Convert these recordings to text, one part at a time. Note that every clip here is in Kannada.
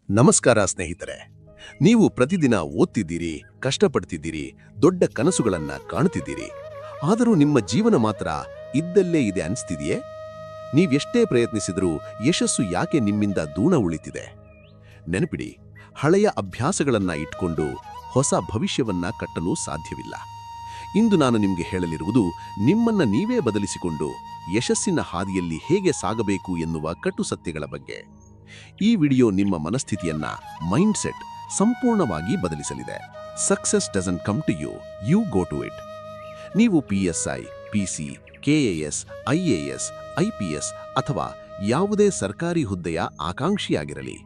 ನಮಸ್ಕಾರ ಸ್ನೇಹಿತರೆ. ನೀವು ಪ್ರತಿದಿನ ಓದ್ತಿದ್ದೀರಿ, ಕಷ್ಟಪಡ್ತಿದ್ದೀರಿ, ದೊಡ್ಡ ಕನಸುಗಳನ್ನ ಕಾಣುತ್ತಿದ್ದೀರಿ. ಆದರೂ ನಿಮ್ಮ ಜೀವನ ಮಾತ್ರ ಇದ್ದಲ್ಲೇ ಇದೆ ಅನಿಸ್ತಿದೆಯೇ? ನೀವೆಷ್ಟೇ ಪ್ರಯತ್ನಿಸಿದರೂ ಯಶಸ್ಸು ಯಾಕೆ ನಿಮ್ಮಿಂದ ದೂರ ಉಳಿತಿದೆ? ನೆನಪಿಡಿ, ಹಳೆಯ ಅಭ್ಯಾಸಗಳನ್ನ ಇಟ್ಕೊಂಡು ಹೊಸ ಭವಿಷ್ಯವನ್ನ ಕಟ್ಟಲು ಸಾಧ್ಯವಿಲ್ಲ. ಇಂದು ನಾನು ನಿಮಗೆ ಹೇಳಲಿರುವುದು ನಿಮ್ಮನ್ನ ನೀವೇ ಬದಲಿಸಿಕೊಂಡು ಯಶಸ್ಸಿನ ಹಾದಿಯಲ್ಲಿ ಹೇಗೆ ಸಾಗಬೇಕು ಎನ್ನುವ ಕಟು ಸತ್ಯಗಳ ಬಗ್ಗೆ. ಈ ವಿಡಿಯೋ ನಿಮ್ಮ ಮನಸ್ಥಿತಿಯನ್ನ, ಮೈಂಡ್ಸೆಟ್ ಸಂಪೂರ್ಣವಾಗಿ ಬದಲಿಸಲಿದೆ. Success doesn't come to you, you go to it. ನೀವು PSI, PC, KAS, IAS, IPS ಅಥವಾ ಯಾವುದೇ ಸರ್ಕಾರಿ ಹುದ್ದೆಯ ಆಕಾಂಕ್ಷಿಯಾಗಿರಲಿ,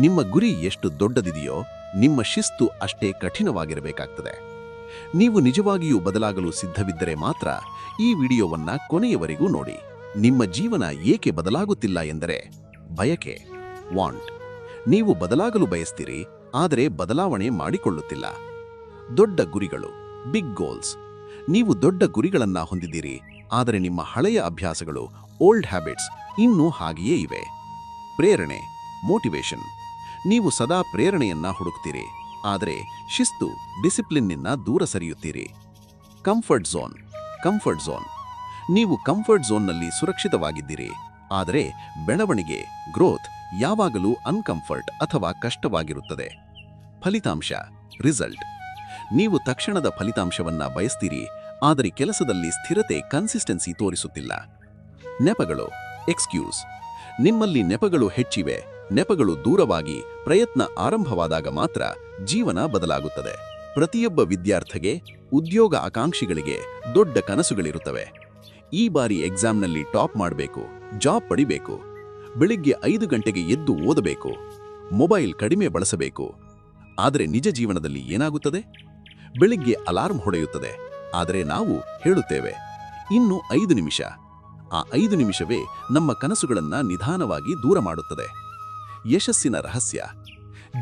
ನಿಮ್ಮ ಗುರಿ ಎಷ್ಟು ದೊಡ್ಡದಿದೆಯೋ ನಿಮ್ಮ ಶಿಸ್ತು ಅಷ್ಟೇ ಕಠಿಣವಾಗಿರಬೇಕಾಗ್ತದೆ. ನೀವು ನಿಜವಾಗಿಯೂ ಬದಲಾಗಲು ಸಿದ್ಧವಿದ್ದರೆ ಮಾತ್ರ ಈ ವಿಡಿಯೋವನ್ನ ಕೊನೆಯವರೆಗೂ ನೋಡಿ. ನಿಮ್ಮ ಜೀವನ ಏಕೆ ಬದಲಾಗುತ್ತಿಲ್ಲ ಎಂದರೆ ಬಯಕೆ, ವಾಂಟ್. ನೀವು ಬದಲಾಗಲು ಬಯಸ್ತೀರಿ, ಆದರೆ ಬದಲಾವಣೆ ಮಾಡಿಕೊಳ್ಳುತ್ತಿಲ್ಲ. ದೊಡ್ಡ ಗುರಿಗಳು, ಬಿಗ್ ಗೋಲ್ಸ್. ನೀವು ದೊಡ್ಡ ಗುರಿಗಳನ್ನ ಹೊಂದಿದ್ದೀರಿ, ಆದರೆ ನಿಮ್ಮ ಹಳೆಯ ಅಭ್ಯಾಸಗಳು, ಓಲ್ಡ್ ಹ್ಯಾಬಿಟ್ಸ್ ಇನ್ನೂ ಹಾಗೆಯೇ ಇವೆ. ಪ್ರೇರಣೆ, ಮೋಟಿವೇಶನ್. ನೀವು ಸದಾ ಪ್ರೇರಣೆಯನ್ನ ಹುಡುಕ್ತೀರಿ, ಆದರೆ ಶಿಸ್ತು, ಡಿಸಿಪ್ಲಿನ್ನಿಂದ ದೂರ ಸರಿಯುತ್ತೀರಿ. Comfort zone. ನೀವು ಕಂಫರ್ಟ್ ಝೋನ್ನಲ್ಲಿ ಸುರಕ್ಷಿತವಾಗಿದ್ದೀರಿ, ಆದರೆ ಬೆಳವಣಿಗೆ, ಗ್ರೋತ್ ಯಾವಾಗಲೂ ಅನ್ಕಂಫರ್ಟ್ ಅಥವಾ ಕಷ್ಟವಾಗಿರುತ್ತದೆ. ಫಲಿತಾಂಶ, ರಿಸಲ್ಟ್. ನೀವು ತಕ್ಷಣದ ಫಲಿತಾಂಶವನ್ನ ಬಯಸ್ತೀರಿ, ಆದರೆ ಕೆಲಸದಲ್ಲಿ ಸ್ಥಿರತೆ, ಕನ್ಸಿಸ್ಟೆನ್ಸಿ ತೋರಿಸುತ್ತಿಲ್ಲ. ನೆಪಗಳು, ಎಕ್ಸ್ಕ್ಯೂಸ್. ನಿಮ್ಮಲ್ಲಿ ನೆಪಗಳು ಹೆಚ್ಚಿವೆ. ನೆಪಗಳು ದೂರವಾಗಿ ಪ್ರಯತ್ನ ಆರಂಭವಾದಾಗ ಮಾತ್ರ ಜೀವನ ಬದಲಾಗುತ್ತದೆ. ಪ್ರತಿಯೊಬ್ಬ ವಿದ್ಯಾರ್ಥಿಗೆ, ಉದ್ಯೋಗ ಆಕಾಂಕ್ಷಿಗಳಿಗೆ ದೊಡ್ಡ ಕನಸುಗಳಿರುತ್ತವೆ. ಈ ಬಾರಿ ಎಕ್ಸಾಮ್ನಲ್ಲಿ ಟಾಪ್ ಮಾಡಬೇಕು, ಜಾಬ್ ಪಡಿಬೇಕು, ಬೆಳಿಗ್ಗೆ 5 ಗಂಟೆಗೆ ಎದ್ದು ಓದಬೇಕು, ಮೊಬೈಲ್ ಕಡಿಮೆ ಬಳಸಬೇಕು. ಆದರೆ ನಿಜ ಜೀವನದಲ್ಲಿ ಏನಾಗುತ್ತದೆ? ಬೆಳಿಗ್ಗೆ ಅಲಾರ್ಮ್ ಹೊಡೆಯುತ್ತದೆ, ಆದರೆ ನಾವು ಹೇಳುತ್ತೇವೆ ಇನ್ನು 5 ನಿಮಿಷ. ಆ 5 ನಿಮಿಷವೇ ನಮ್ಮ ಕನಸುಗಳನ್ನ ನಿಧಾನವಾಗಿ ದೂರ ಮಾಡುತ್ತದೆ. ಯಶಸ್ಸಿನ ರಹಸ್ಯ.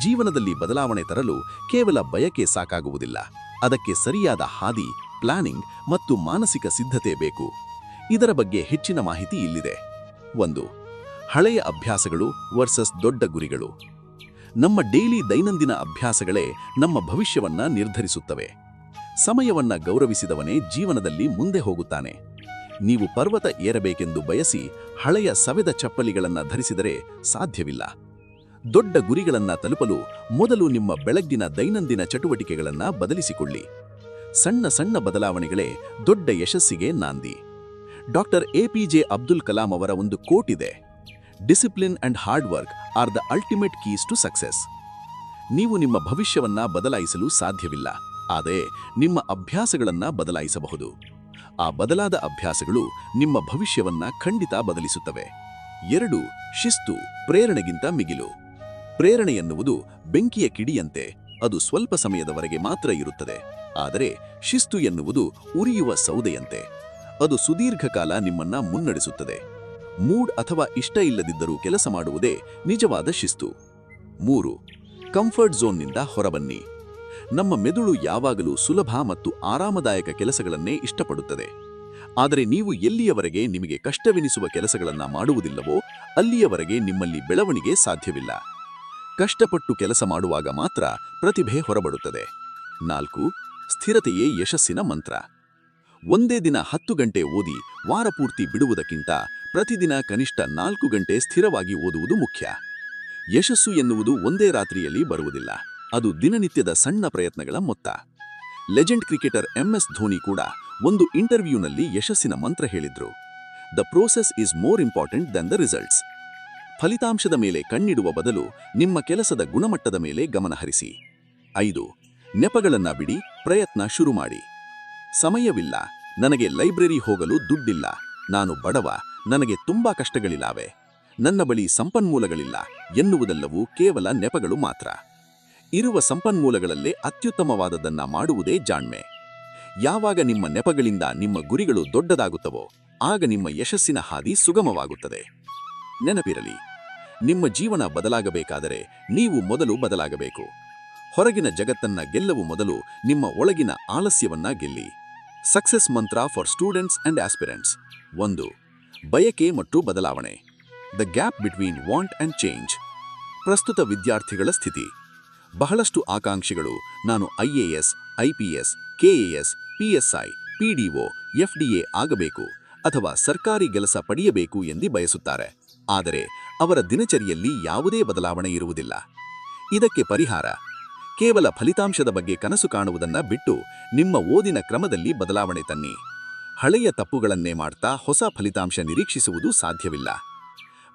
ಜೀವನದಲ್ಲಿ ಬದಲಾವಣೆ ತರಲು ಕೇವಲ ಬಯಕೆ ಸಾಕಾಗುವುದಿಲ್ಲ. ಅದಕ್ಕೆ ಸರಿಯಾದ ಹಾದಿ, ಪ್ಲಾನಿಂಗ್ ಮತ್ತು ಮಾನಸಿಕ ಸಿದ್ಧತೆ ಬೇಕು. ಇದರ ಬಗ್ಗೆ ಹೆಚ್ಚಿನ ಮಾಹಿತಿ ಇಲ್ಲಿದೆ. 1. ಹಳೆಯ ಅಭ್ಯಾಸಗಳು ವರ್ಸಸ್ ದೊಡ್ಡ ಗುರಿಗಳು. ನಮ್ಮ ದೈನಂದಿನ ಅಭ್ಯಾಸಗಳೇ ನಮ್ಮ ಭವಿಷ್ಯವನ್ನ ನಿರ್ಧರಿಸುತ್ತವೆ. ಸಮಯವನ್ನ ಗೌರವಿಸಿದವನೇ ಜೀವನದಲ್ಲಿ ಮುಂದೆ ಹೋಗುತ್ತಾನೆ. ನೀವು ಪರ್ವತ ಏರಬೇಕೆಂದು ಬಯಸಿ ಹಳೆಯ ಸವೆದ ಚಪ್ಪಲಿಗಳನ್ನ ಧರಿಸಿದರೆ ಸಾಧ್ಯವಿಲ್ಲ. ದೊಡ್ಡ ಗುರಿಗಳನ್ನ ತಲುಪಲು ಮೊದಲು ನಿಮ್ಮ ಬೆಳಗ್ಗಿನ ದೈನಂದಿನ ಚಟುವಟಿಕೆಗಳನ್ನ ಬದಲಿಸಿಕೊಳ್ಳಿ. ಸಣ್ಣ ಸಣ್ಣ ಬದಲಾವಣೆಗಳೇ ದೊಡ್ಡ ಯಶಸ್ಸಿಗೆ ನಾಂದಿ. ಡಾಕ್ಟರ್ APJ ಅಬ್ದುಲ್ ಕಲಾಂ ಅವರ ಒಂದು ಕೋಟ್ ಇದೆ: discipline and hard work are the ultimate keys to success. ನೀವು ನಿಮ್ಮ ಭವಿಷ್ಯವನ್ನ ಬದಲಾಯಿಸಲು ಸಾಧ್ಯವಿಲ್ಲ, ಆದರೆ ನಿಮ್ಮ ಅಭ್ಯಾಸಗಳನ್ನ ಬದಲಾಯಿಸಬಹುದು. ಆ ಬದಲಾದ ಅಭ್ಯಾಸಗಳು ನಿಮ್ಮ ಭವಿಷ್ಯವನ್ನ ಖಂಡಿತ ಬದಲಿಸುತ್ತವೆ. 2. ಶಿಸ್ತು, ಪ್ರೇರಣೆಗಿಂತ ಮಿಗಿಲು. ಪ್ರೇರಣೆ ಎನ್ನುವುದು ಬೆಂಕಿಯ ಕಿಡಿಯಂತೆ, ಅದು ಸ್ವಲ್ಪ ಸಮಯದವರೆಗೆ ಮಾತ್ರ ಇರುತ್ತದೆ. ಆದರೆ ಶಿಸ್ತು ಎನ್ನುವುದು ಉರಿಯುವ ಸೌದೆಯಂತೆ, ಅದು ಸುದೀರ್ಘಕಾಲ ನಿಮ್ಮನ್ನ ಮುನ್ನಡೆಸುತ್ತದೆ. ಮೂಡ್ ಅಥವಾ ಇಷ್ಟ ಇಲ್ಲದಿದ್ದರೂ ಕೆಲಸ ಮಾಡುವುದೇ ನಿಜವಾದ ಶಿಸ್ತು. 3. ಕಂಫರ್ಟ್ ಝೋನ್ನಿಂದ ಹೊರಬನ್ನಿ. ನಮ್ಮ ಮೆದುಳು ಯಾವಾಗಲೂ ಸುಲಭ ಮತ್ತು ಆರಾಮದಾಯಕ ಕೆಲಸಗಳನ್ನೇ ಇಷ್ಟಪಡುತ್ತದೆ. ಆದರೆ ನೀವು ಎಲ್ಲಿಯವರೆಗೆ ನಿಮಗೆ ಕಷ್ಟವೆನಿಸುವ ಕೆಲಸಗಳನ್ನ ಮಾಡುವುದಿಲ್ಲವೋ ಅಲ್ಲಿಯವರೆಗೆ ನಿಮ್ಮಲ್ಲಿ ಬೆಳವಣಿಗೆ ಸಾಧ್ಯವಿಲ್ಲ. ಕಷ್ಟಪಟ್ಟು ಕೆಲಸ ಮಾಡುವಾಗ ಮಾತ್ರ ಪ್ರತಿಭೆ ಹೊರಬರುತ್ತದೆ. 4. ಸ್ಥಿರತೆಯೇ ಯಶಸ್ಸಿನ ಮಂತ್ರ. ಒಂದೇ ದಿನ 10 ಗಂಟೆ ಓದಿ ವಾರಪೂರ್ತಿ ಬಿಡುವುದಕ್ಕಿಂತ ಪ್ರತಿದಿನ ಕನಿಷ್ಠ 4 ಗಂಟೆ ಸ್ಥಿರವಾಗಿ ಓದುವುದು ಮುಖ್ಯ. ಯಶಸ್ಸು ಎನ್ನುವುದು ಒಂದೇ ರಾತ್ರಿಯಲ್ಲಿ ಬರುವುದಿಲ್ಲ, ಅದು ದಿನನಿತ್ಯದ ಸಣ್ಣ ಪ್ರಯತ್ನಗಳ ಮೊತ್ತ. ಲೆಜೆಂಡ್ ಕ್ರಿಕೆಟರ್ MS ಧೋನಿ ಕೂಡ ಒಂದು ಇಂಟರ್ವ್ಯೂನಲ್ಲಿ ಯಶಸ್ಸಿನ ಮಂತ್ರ ಹೇಳಿದ್ರು: the process is more important than the results. ಫಲಿತಾಂಶದ ಮೇಲೆ ಕಣ್ಣಿಡುವ ಬದಲು ನಿಮ್ಮ ಕೆಲಸದ ಗುಣಮಟ್ಟದ ಮೇಲೆ ಗಮನ ಹರಿಸಿ. 5. ನೆಪಗಳನ್ನ ಬಿಡಿ, ಪ್ರಯತ್ನ ಶುರು ಮಾಡಿ. ಸಮಯವಿಲ್ಲ, ನನಗೆ ಲೈಬ್ರರಿ ಹೋಗಲು ದುಡ್ಡಿಲ್ಲ, ನಾನು ಬಡವ, ನನಗೆ ತುಂಬಾ ಕಷ್ಟಗಳಿಲ್ಲವೆ, ನನ್ನ ಬಳಿ ಸಂಪನ್ಮೂಲಗಳಿಲ್ಲ ಎನ್ನುವುದೆಲ್ಲವೂ ಕೇವಲ ನೆಪಗಳು ಮಾತ್ರ. ಇರುವ ಸಂಪನ್ಮೂಲಗಳಲ್ಲೇ ಅತ್ಯುತ್ತಮವಾದದ್ದನ್ನ ಮಾಡುವುದೇ ಜಾಣ್ಮೆ. ಯಾವಾಗ ನಿಮ್ಮ ನೆಪಗಳಿಂದ ನಿಮ್ಮ ಗುರಿಗಳು ದೊಡ್ಡದಾಗುತ್ತವೋ ಆಗ ನಿಮ್ಮ ಯಶಸ್ಸಿನ ಹಾದಿ ಸುಗಮವಾಗುತ್ತದೆ. ನೆನಪಿರಲಿ, ನಿಮ್ಮ ಜೀವನ ಬದಲಾಗಬೇಕಾದರೆ ನೀವು ಮೊದಲು ಬದಲಾಗಬೇಕು. ಹೊರಗಿನ ಜಗತ್ತನ್ನ ಗೆಲ್ಲವು ಮೊದಲು ನಿಮ್ಮ ಒಳಗಿನ ಆಲಸ್ಯವನ್ನ ಗೆಲ್ಲಿ. ಸಕ್ಸೆಸ್ ಮಂತ್ರ ಫಾರ್ ಸ್ಟೂಡೆಂಟ್ಸ್ ಅಂಡ್ ಆಸ್ಪಿರೆಂಟ್ಸ್. 1. ಬಯಕೆ ಮತ್ತು ಬದಲಾವಣೆ. The gap between want and change. ಪ್ರಸ್ತುತ ವಿದ್ಯಾರ್ಥಿಗಳ ಸ್ಥಿತಿ. ಬಹಳಷ್ಟು ಆಕಾಂಕ್ಷಿಗಳು ನಾನು IAS, IPS, KAS, PSI, PDO, FDA ಆಗಬೇಕು ಅಥವಾ ಸರ್ಕಾರಿ ಕೆಲಸ ಪಡೆಯಬೇಕು ಎಂದು ಬಯಸುತ್ತಾರೆ. ಆದರೆ ಅವರ ದಿನಚರಿಯಲ್ಲಿ ಯಾವುದೇ ಬದಲಾವಣೆ ಇರುವುದಿಲ್ಲ. ಇದಕ್ಕೆ ಪರಿಹಾರ ಕೇವಲ ಫಲಿತಾಂಶದ ಬಗ್ಗೆ ಕನಸು ಕಾಣುವುದನ್ನ ಬಿಟ್ಟು ನಿಮ್ಮ ಓದಿನ ಕ್ರಮದಲ್ಲಿ ಬದಲಾವಣೆ ತನ್ನಿ. ಹಳೆಯ ತಪ್ಪುಗಳನ್ನೇ ಮಾಡ್ತಾ ಹೊಸ ಫಲಿತಾಂಶ ನಿರೀಕ್ಷಿಸುವುದು ಸಾಧ್ಯವಿಲ್ಲ.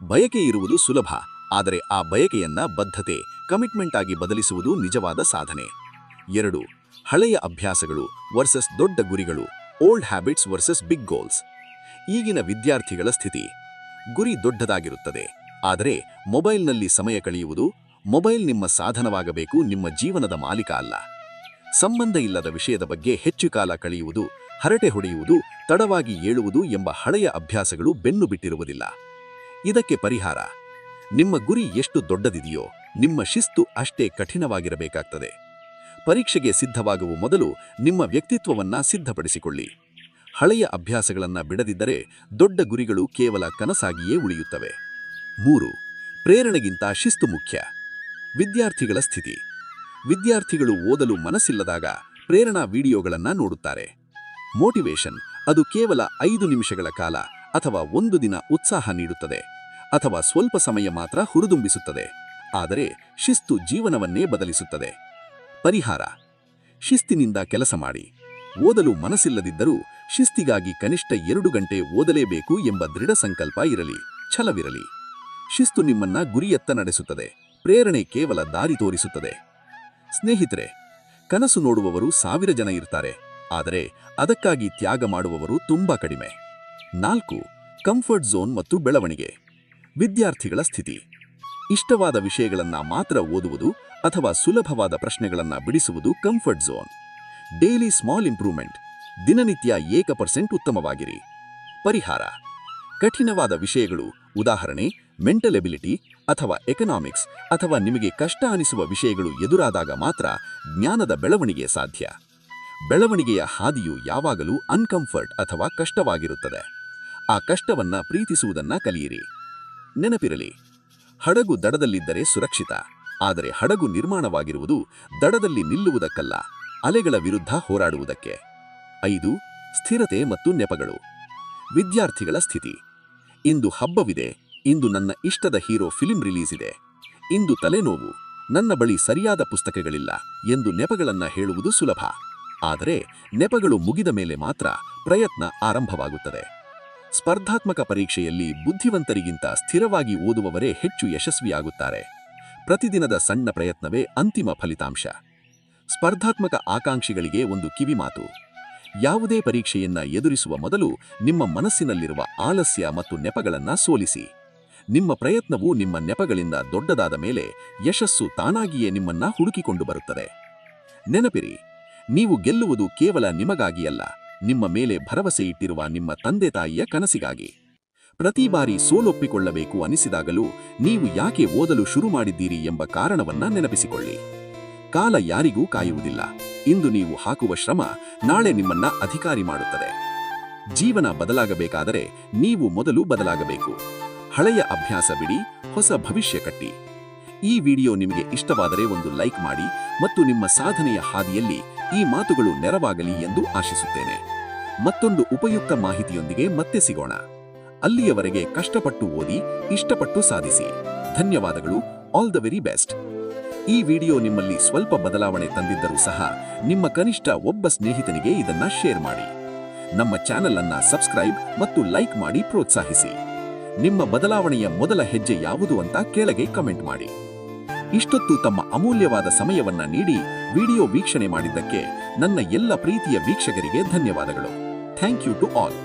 ಬಯಕೆ ಇರುವುದು ಸುಲಭ, ಆದರೆ ಆ ಬಯಕೆಯನ್ನ ಬದ್ಧತೆ, ಕಮಿಟ್ಮೆಂಟ್ ಆಗಿ ಬದಲಿಸುವುದು ನಿಜವಾದ ಸಾಧನೆ. 2. ಹಳೆಯ ಅಭ್ಯಾಸಗಳು ವರ್ಸಸ್ ದೊಡ್ಡ ಗುರಿಗಳು. Old habits versus big goals. ಈಗಿನ ವಿದ್ಯಾರ್ಥಿಗಳ ಸ್ಥಿತಿ. ಗುರಿ ದೊಡ್ಡದಾಗಿರುತ್ತದೆ, ಆದರೆ ಮೊಬೈಲ್ನಲ್ಲಿ ಸಮಯ ಕಳೆಯುವುದು. ಮೊಬೈಲ್ ನಿಮ್ಮ ಸಾಧನವಾಗಬೇಕು, ನಿಮ್ಮ ಜೀವನದ ಮಾಲೀಕ ಅಲ್ಲ. ಸಂಬಂಧ ಇಲ್ಲದ ವಿಷಯದ ಬಗ್ಗೆ ಹೆಚ್ಚು ಕಾಲ ಕಳೆಯುವುದು, ಹರಟೆ ಹೊಡೆಯುವುದು, ತಡವಾಗಿ ಏಳುವುದು ಎಂಬ ಹಳೆಯ ಅಭ್ಯಾಸಗಳು ಬೆನ್ನು ಬಿಟ್ಟಿರುವುದಿಲ್ಲ. ಇದಕ್ಕೆ ಪರಿಹಾರ ನಿಮ್ಮ ಗುರಿ ಎಷ್ಟು ದೊಡ್ಡದಿದೆಯೋ ನಿಮ್ಮ ಶಿಸ್ತು ಅಷ್ಟೇ ಕಠಿಣವಾಗಿರಬೇಕಾಗ್ತದೆ. ಪರೀಕ್ಷೆಗೆ ಸಿದ್ಧವಾಗುವ ಮೊದಲು ನಿಮ್ಮ ವ್ಯಕ್ತಿತ್ವವನ್ನ ಸಿದ್ಧಪಡಿಸಿಕೊಳ್ಳಿ. ಹಳೆಯ ಅಭ್ಯಾಸಗಳನ್ನ ಬಿಡದಿದ್ದರೆ ದೊಡ್ಡ ಗುರಿಗಳು ಕೇವಲ ಕನಸಾಗಿಯೇ ಉಳಿಯುತ್ತವೆ. 3. ಪ್ರೇರಣೆಗಿಂತ ಶಿಸ್ತು ಮುಖ್ಯ. ವಿದ್ಯಾರ್ಥಿಗಳ ಸ್ಥಿತಿ. ವಿದ್ಯಾರ್ಥಿಗಳು ಓದಲು ಮನಸ್ಸಿಲ್ಲದಾಗ ಪ್ರೇರಣಾ ವಿಡಿಯೋಗಳನ್ನ ನೋಡುತ್ತಾರೆ. ಮೋಟಿವೇಶನ್ ಅದು ಕೇವಲ 5 ನಿಮಿಷಗಳ ಕಾಲ ಅಥವಾ 1 ದಿನ ಉತ್ಸಾಹ ನೀಡುತ್ತದೆ, ಅಥವಾ ಸ್ವಲ್ಪ ಸಮಯ ಮಾತ್ರ ಹುರಿದುಂಬಿಸುತ್ತದೆ. ಆದರೆ ಶಿಸ್ತು ಜೀವನವನ್ನೇ ಬದಲಿಸುತ್ತದೆ. ಪರಿಹಾರ ಶಿಸ್ತಿನಿಂದ ಕೆಲಸ ಮಾಡಿ. ಓದಲು ಮನಸ್ಸಿಲ್ಲದಿದ್ದರೂ ಶಿಸ್ತಿಗಾಗಿ ಕನಿಷ್ಠ 2 ಗಂಟೆ ಓದಲೇಬೇಕು ಎಂಬ ದೃಢ ಸಂಕಲ್ಪ ಇರಲಿ, ಛಲವಿರಲಿ. ಶಿಸ್ತು ನಿಮ್ಮನ್ನ ಗುರಿಯತ್ತ ನಡೆಸುತ್ತದೆ, ಪ್ರೇರಣೆ ಕೇವಲ ದಾರಿ ತೋರಿಸುತ್ತದೆ. ಸ್ನೇಹಿತರೆ, ಕನಸು ನೋಡುವವರು 1000 ಜನ ಇರ್ತಾರೆ, ಆದರೆ ಅದಕ್ಕಾಗಿ ತ್ಯಾಗ ಮಾಡುವವರು ತುಂಬಾ ಕಡಿಮೆ. 4. ಕಂಫರ್ಟ್ ಝೋನ್ ಮತ್ತು ಬೆಳವಣಿಗೆ. ವಿದ್ಯಾರ್ಥಿಗಳ ಸ್ಥಿತಿ. ಇಷ್ಟವಾದ ವಿಷಯಗಳನ್ನ ಮಾತ್ರ ಓದುವುದು ಅಥವಾ ಸುಲಭವಾದ ಪ್ರಶ್ನೆಗಳನ್ನ ಬಿಡಿಸುವುದು comfort zone. Daily small improvement. ದಿನನಿತ್ಯ 1% ಉತ್ತಮವಾಗಿರಿ. ಪರಿಹಾರ ಕಠಿಣವಾದ ವಿಷಯಗಳು, ಉದಾಹರಣೆ ಮೆಂಟಲ್ ಎಬಿಲಿಟಿ ಅಥವಾ ಎಕನಾಮಿಕ್ಸ್ ಅಥವಾ ನಿಮಗೆ ಕಷ್ಟ ಅನಿಸುವ ವಿಷಯಗಳು ಎದುರಾದಾಗ ಮಾತ್ರ ಜ್ಞಾನದ ಬೆಳವಣಿಗೆ ಸಾಧ್ಯ. ಬೆಳವಣಿಗೆಯ ಹಾದಿಯು ಯಾವಾಗಲೂ ಅನ್ಕಂಫರ್ಟ್ ಅಥವಾ ಕಷ್ಟವಾಗಿರುತ್ತದೆ. ಆ ಕಷ್ಟವನ್ನ ಪ್ರೀತಿಸುವುದನ್ನ ಕಲಿಯಿರಿ. ನೆನಪಿರಲಿ, ಹಡಗು ದಡದಲ್ಲಿದ್ದರೆ ಸುರಕ್ಷಿತ, ಆದರೆ ಹಡಗು ನಿರ್ಮಾಣವಾಗಿರುವುದು ದಡದಲ್ಲಿ ನಿಲ್ಲುವುದಕ್ಕಲ್ಲ, ಅಲೆಗಳ ವಿರುದ್ಧ ಹೋರಾಡುವುದಕ್ಕೆ. 5. ಸ್ಥಿರತೆ ಮತ್ತು ನೆಪಗಳು. ವಿದ್ಯಾರ್ಥಿಗಳ ಸ್ಥಿತಿ. ಇಂದು ಹಬ್ಬವಿದೆ, ಇಂದು ನನ್ನ ಇಷ್ಟದ ಹೀರೋ ಫಿಲ್ಮ್ ರಿಲೀಸ್ ಇದೆ, ಇಂದು ತಲೆನೋವು, ನನ್ನ ಬಳಿ ಸರಿಯಾದ ಪುಸ್ತಕಗಳಿಲ್ಲ ಎಂದು ನೆಪಗಳನ್ನ ಹೇಳುವುದು ಸುಲಭ. ಆದರೆ ನೆಪಗಳು ಮುಗಿದ ಮೇಲೆ ಮಾತ್ರ ಪ್ರಯತ್ನ ಆರಂಭವಾಗುತ್ತದೆ. ಸ್ಪರ್ಧಾತ್ಮಕ ಪರೀಕ್ಷೆಯಲ್ಲಿ ಬುದ್ಧಿವಂತರಿಗಿಂತ ಸ್ಥಿರವಾಗಿ ಓದುವವರೇ ಹೆಚ್ಚು ಯಶಸ್ವಿಯಾಗುತ್ತಾರೆ. ಪ್ರತಿದಿನದ ಸಣ್ಣ ಪ್ರಯತ್ನವೇ ಅಂತಿಮ ಫಲಿತಾಂಶ. ಸ್ಪರ್ಧಾತ್ಮಕ ಆಕಾಂಕ್ಷಿಗಳಿಗೆ ಒಂದು ಕಿವಿಮಾತು. ಯಾವುದೇ ಪರೀಕ್ಷೆಯನ್ನ ಎದುರಿಸುವ ಮೊದಲು ನಿಮ್ಮ ಮನಸ್ಸಿನಲ್ಲಿರುವ ಆಲಸ್ಯ ಮತ್ತು ನೆಪಗಳನ್ನ ಸೋಲಿಸಿ. ನಿಮ್ಮ ಪ್ರಯತ್ನವು ನಿಮ್ಮ ನೆಪಗಳಿಂದ ದೊಡ್ಡದಾದ ಮೇಲೆ ಯಶಸ್ಸು ತಾನಾಗಿಯೇ ನಿಮ್ಮನ್ನ ಹುಡುಕಿಕೊಂಡು ಬರುತ್ತದೆ. ನೆನಪಿರಿ, ನೀವು ಗೆಲ್ಲುವುದು ಕೇವಲ ನಿಮಗಾಗಿಯಲ್ಲ, ನಿಮ್ಮ ಮೇಲೆ ಭರವಸೆ ಇಟ್ಟಿರುವ ನಿಮ್ಮ ತಂದೆ ತಾಯಿಯ ಕನಸಿಗಾಗಿ. ಪ್ರತಿ ಬಾರಿ ಸೋಲೊಪ್ಪಿಕೊಳ್ಳಬೇಕು ಅನಿಸಿದಾಗಲೂ ನೀವು ಯಾಕೆ ಓದಲು ಶುರು ಮಾಡಿದ್ದೀರಿ ಎಂಬ ಕಾರಣವನ್ನ ನೆನಪಿಸಿಕೊಳ್ಳಿ. ಕಾಲ ಯಾರಿಗೂ ಕಾಯುವುದಿಲ್ಲ. ಇಂದು ನೀವು ಹಾಕುವ ಶ್ರಮ ನಾಳೆ ನಿಮ್ಮನ್ನ ಅಧಿಕಾರಿ ಮಾಡುತ್ತದೆ. ಜೀವನ ಬದಲಾಗಬೇಕಾದರೆ ನೀವು ಮೊದಲು ಬದಲಾಗಬೇಕು. ಹಳೆಯ ಅಭ್ಯಾಸ ಬಿಡಿ, ಹೊಸ ಭವಿಷ್ಯ ಕಟ್ಟಿ. ಈ ವಿಡಿಯೋ ನಿಮಗೆ ಇಷ್ಟವಾದರೆ ಒಂದು ಲೈಕ್ ಮಾಡಿ ಮತ್ತು ನಿಮ್ಮ ಸಾಧನೆಯ ಹಾದಿಯಲ್ಲಿ ಈ ಮಾತುಗಳು ನೆರವಾಗಲಿ ಎಂದು ಆಶಿಸುತ್ತೇನೆ. ಮತ್ತೊಂದು ಉಪಯುಕ್ತ ಮಾಹಿತಿಯೊಂದಿಗೆ ಮತ್ತೆ ಸಿಗೋಣ. ಅಲ್ಲಿಯವರೆಗೆ ಕಷ್ಟಪಟ್ಟು ಓದಿ, ಇಷ್ಟಪಟ್ಟು ಸಾಧಿಸಿ. ಧನ್ಯವಾದಗಳು. All the very best. ಈ ವಿಡಿಯೋ ನಿಮ್ಮಲ್ಲಿ ಸ್ವಲ್ಪ ಬದಲಾವಣೆ ತಂದಿದ್ದರೂ ಸಹ ನಿಮ್ಮ ಕನಿಷ್ಠ ಒಬ್ಬ ಸ್ನೇಹಿತನಿಗೆ ಇದನ್ನ ಶೇರ್ ಮಾಡಿ. ನಮ್ಮ ಚಾನೆಲ್ ಅನ್ನ ಸಬ್ಸ್ಕ್ರೈಬ್ ಮತ್ತು ಲೈಕ್ ಮಾಡಿ ಪ್ರೋತ್ಸಾಹಿಸಿ. ನಿಮ್ಮ ಬದಲಾವಣೆಯ ಮೊದಲ ಹೆಜ್ಜೆ ಯಾವುದು ಅಂತ ಕೆಳಗೆ ಕಮೆಂಟ್ ಮಾಡಿ. ಇಷ್ಟೊತ್ತು ತಮ್ಮ ಅಮೂಲ್ಯವಾದ ಸಮಯವನ್ನ ನೀಡಿ ವಿಡಿಯೋ ವೀಕ್ಷಣೆ ಮಾಡಿದ್ದಕ್ಕೆ ನನ್ನ ಎಲ್ಲ ಪ್ರೀತಿಯ ವೀಕ್ಷಕರಿಗೆ ಧನ್ಯವಾದಗಳು. Thank you to all.